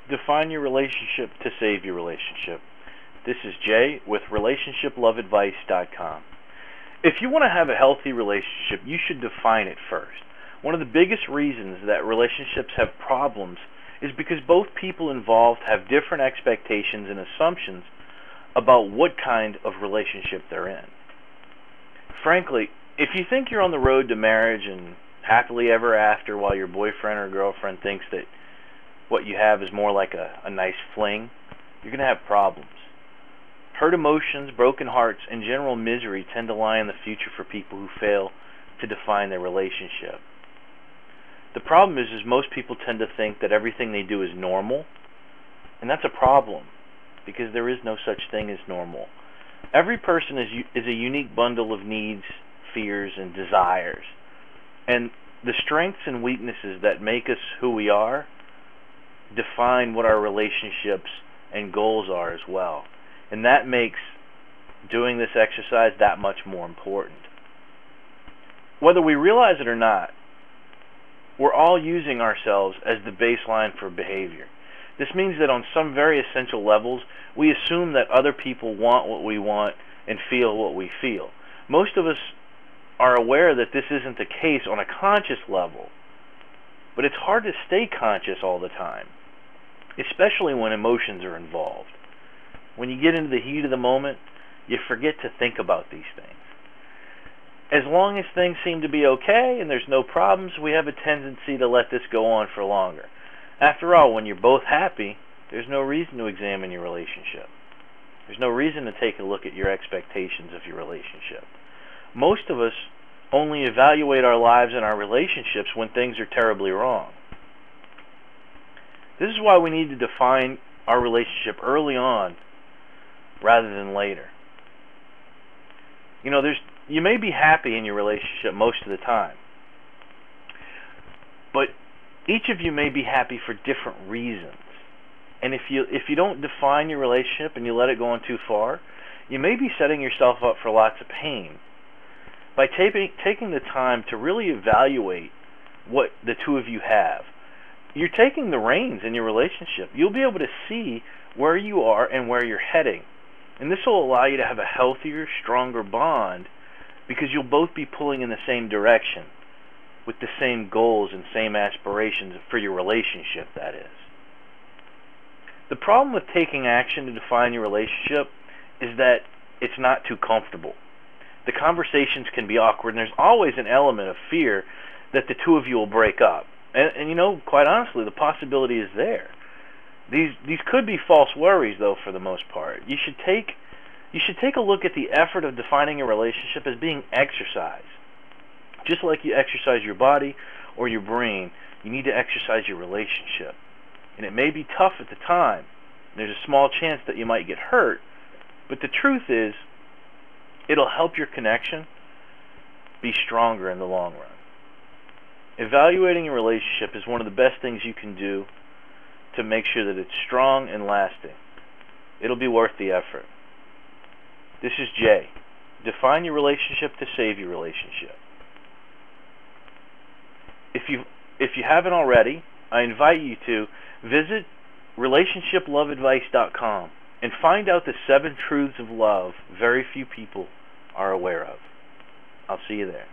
Define your relationship to save your relationship. This is Jay with RelationshipLoveAdvice.com. If you want to have a healthy relationship, you should define it first. One of the biggest reasons that relationships have problems is because both people involved have different expectations and assumptions about what kind of relationship they're in. Frankly, if you think you're on the road to marriage and happily ever after while your boyfriend or girlfriend thinks that what you have is more like a nice fling, you're going to have problems. Hurt emotions, broken hearts, and general misery tend to lie in the future for people who fail to define their relationship. The problem is most people tend to think that everything they do is normal, and that's a problem because there is no such thing as normal. Every person is a unique bundle of needs, fears, and desires. And the strengths and weaknesses that make us who we are define what our relationships and goals are as well. And that makes doing this exercise that much more important. Whether we realize it or not, we're all using ourselves as the baseline for behavior. This means that on some very essential levels, we assume that other people want what we want and feel what we feel. Most of us are aware that this isn't the case on a conscious level, but it's hard to stay conscious all the time, especially when emotions are involved. When you get into the heat of the moment, you forget to think about these things. As long as things seem to be okay and there's no problems, we have a tendency to let this go on for longer. After all, when you're both happy, there's no reason to examine your relationship. There's no reason to take a look at your expectations of your relationship. Most of us only evaluate our lives and our relationships when things are terribly wrong. This is why we need to define our relationship early on rather than later. You may be happy in your relationship most of the time, but each of you may be happy for different reasons. And if you don't define your relationship and you let it go on too far, you may be setting yourself up for lots of pain. By taking the time to really evaluate what the two of you have, you're taking the reins in your relationship. You'll be able to see where you are and where you're heading. And this will allow you to have a healthier, stronger bond because you'll both be pulling in the same direction with the same goals and same aspirations for your relationship, that is. The problem with taking action to define your relationship is that it's not too comfortable. The conversations can be awkward, and there's always an element of fear that the two of you will break up. And quite honestly, the possibility is there. These could be false worries, though, for the most part. You should take a look at the effort of defining a relationship as being exercise. Just like you exercise your body or your brain, you need to exercise your relationship. And it may be tough at the time. There's a small chance that you might get hurt, but the truth is, it'll help your connection be stronger in the long run. Evaluating your relationship is one of the best things you can do to make sure that it's strong and lasting. It'll be worth the effort. This is Jay. Define your relationship to save your relationship. If you haven't already, I invite you to visit RelationshipLoveAdvice.com and find out the 7 truths of love very few people are aware of. I'll see you there.